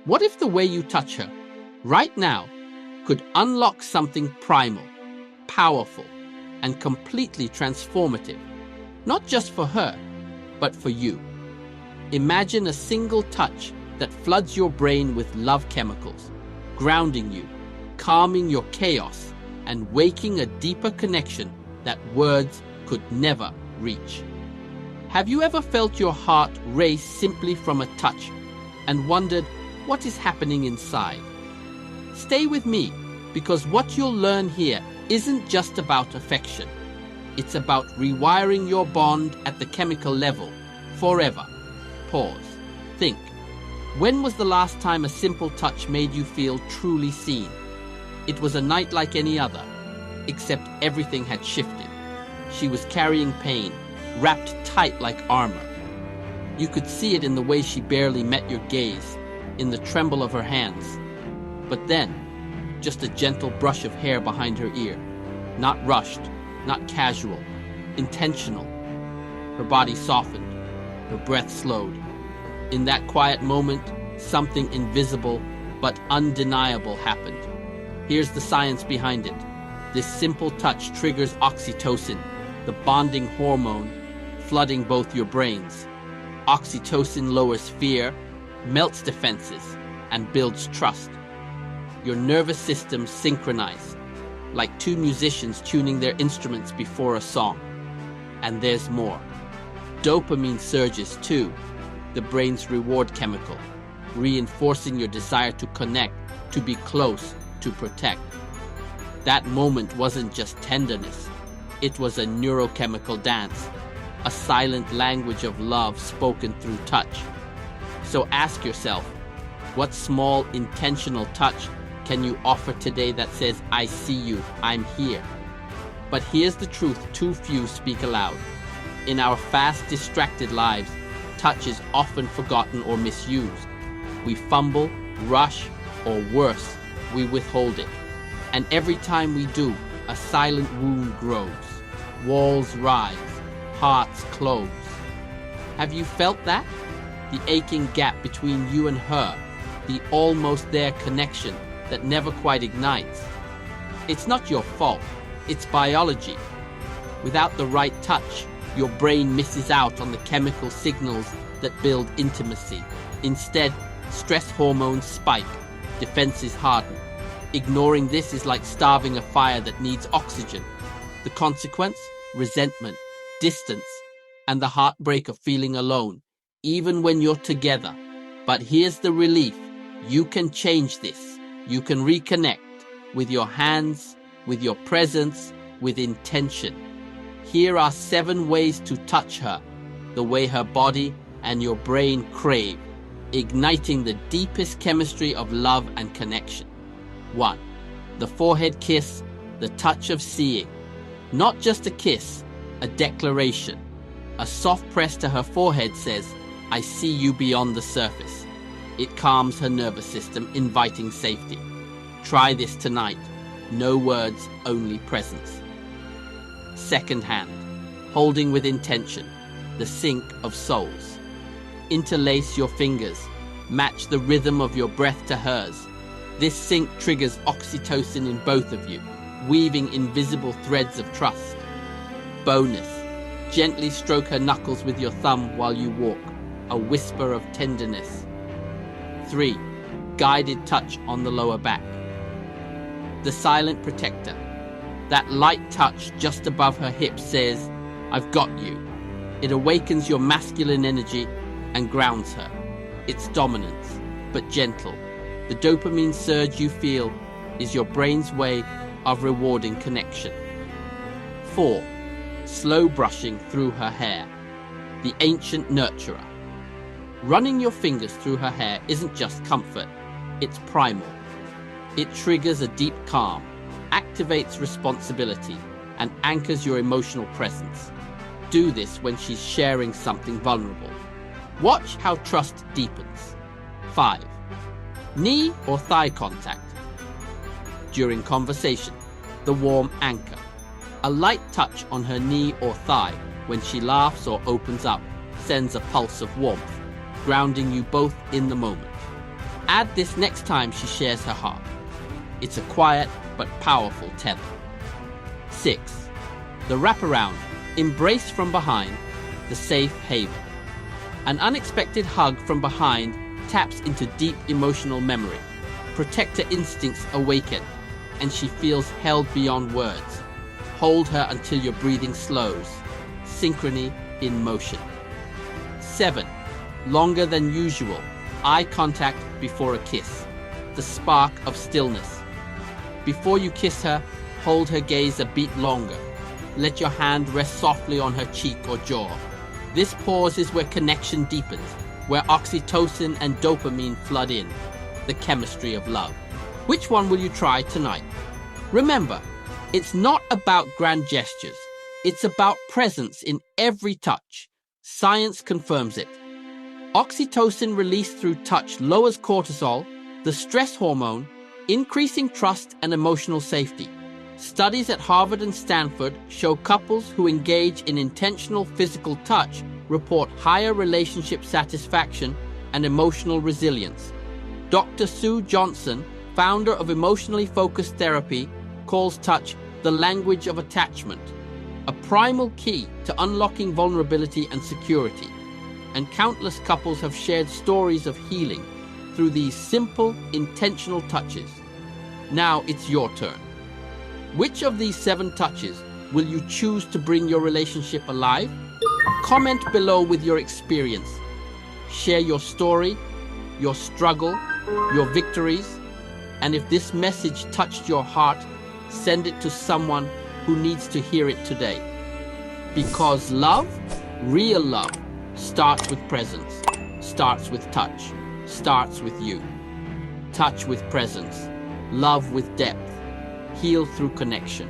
What if the way you touch her, right now, could unlock something primal, powerful, and completely transformative, not just for her, but for you? Imagine a single touch that floods your brain with love chemicals, grounding you, calming your chaos, and waking a deeper connection that words could never reach. Have you ever felt your heart race simply from a touch and wondered what is happening inside? Stay with me, because what you'll learn here isn't just about affection. It's about rewiring your bond at the chemical level, forever. Pause. Think. When was the last time a simple touch made you feel truly seen? It was a night like any other, except everything had shifted. She was carrying pain, wrapped tight like armor. You could see it in the way she barely met your gaze, in the tremble of her hands. But then, just a gentle brush of hair behind her ear. Not rushed, not casual, intentional. Her body softened, her breath slowed. In that quiet moment, something invisible but undeniable happened. Here's the science behind it. This simple touch triggers oxytocin, the bonding hormone, flooding both your brains. Oxytocin lowers fear, melts defenses, and builds trust. Your nervous systems synchronize, like two musicians tuning their instruments before a song. And there's more. Dopamine surges too, the brain's reward chemical, reinforcing your desire to connect, to be close, to protect. That moment wasn't just tenderness. It was a neurochemical dance, a silent language of love spoken through touch. So ask yourself, what small intentional touch can you offer today that says, I see you, I'm here? But here's the truth too few speak aloud. In our fast, distracted lives, touch is often forgotten or misused. We fumble, rush, or worse, we withhold it. And every time we do, a silent wound grows. Walls rise, hearts close. Have you felt that? The aching gap between you and her, the almost there connection that never quite ignites. It's not your fault, it's biology. Without the right touch, your brain misses out on the chemical signals that build intimacy. Instead, stress hormones spike, defenses harden. Ignoring this is like starving a fire that needs oxygen. The consequence? Resentment, distance, and the heartbreak of feeling alone, even when you're together. But here's the relief. You can change this. You can reconnect with your hands, with your presence, with intention. Here are 7 ways to touch her, the way her body and your brain crave, igniting the deepest chemistry of love and connection. 1. The forehead kiss, the touch of seeing. Not just a kiss, a declaration. A soft press to her forehead says, I see you beyond the surface. It calms her nervous system, inviting safety. Try this tonight. No words, only presence. Second hand, holding with intention, the sync of souls. Interlace your fingers, match the rhythm of your breath to hers. This sync triggers oxytocin in both of you, weaving invisible threads of trust. Bonus, gently stroke her knuckles with your thumb while you walk, a whisper of tenderness. 3. Guided touch on the lower back. The silent protector. That light touch just above her hips says, I've got you. It awakens your masculine energy and grounds her. It's dominance, but gentle. The dopamine surge you feel is your brain's way of rewarding connection. 4. Slow brushing through her hair. The ancient nurturer. Running your fingers through her hair isn't just comfort, it's primal. It triggers a deep calm, activates responsibility, and anchors your emotional presence. Do this when she's sharing something vulnerable. Watch how trust deepens. 5. Knee or thigh contact. During conversation, the warm anchor. A light touch on her knee or thigh when she laughs or opens up sends a pulse of warmth, grounding you both in the moment. Add this next time she shares her heart. It's a quiet but powerful tether. 6. The wraparound, embrace from behind, the safe haven. An unexpected hug from behind taps into deep emotional memory. Protector instincts awaken, and she feels held beyond words. Hold her until your breathing slows. Synchrony in motion. 7. Longer than usual, eye contact before a kiss. The spark of stillness. Before you kiss her, hold her gaze a beat longer. Let your hand rest softly on her cheek or jaw. This pause is where connection deepens, where oxytocin and dopamine flood in, the chemistry of love. Which one will you try tonight? Remember, it's not about grand gestures. It's about presence in every touch. Science confirms it. Oxytocin released through touch lowers cortisol, the stress hormone, increasing trust and emotional safety. Studies at Harvard and Stanford show couples who engage in intentional physical touch report higher relationship satisfaction and emotional resilience. Dr. Sue Johnson, founder of emotionally focused therapy, calls touch the language of attachment, a primal key to unlocking vulnerability and security. And countless couples have shared stories of healing through these simple, intentional touches. Now it's your turn. Which of these 7 touches will you choose to bring your relationship alive? Comment below with your experience. Share your story, your struggle, your victories. And if this message touched your heart, send it to someone who needs to hear it today. Because love, real love, starts with presence, starts with touch, starts with you. Touch with presence, love with depth, heal through connection.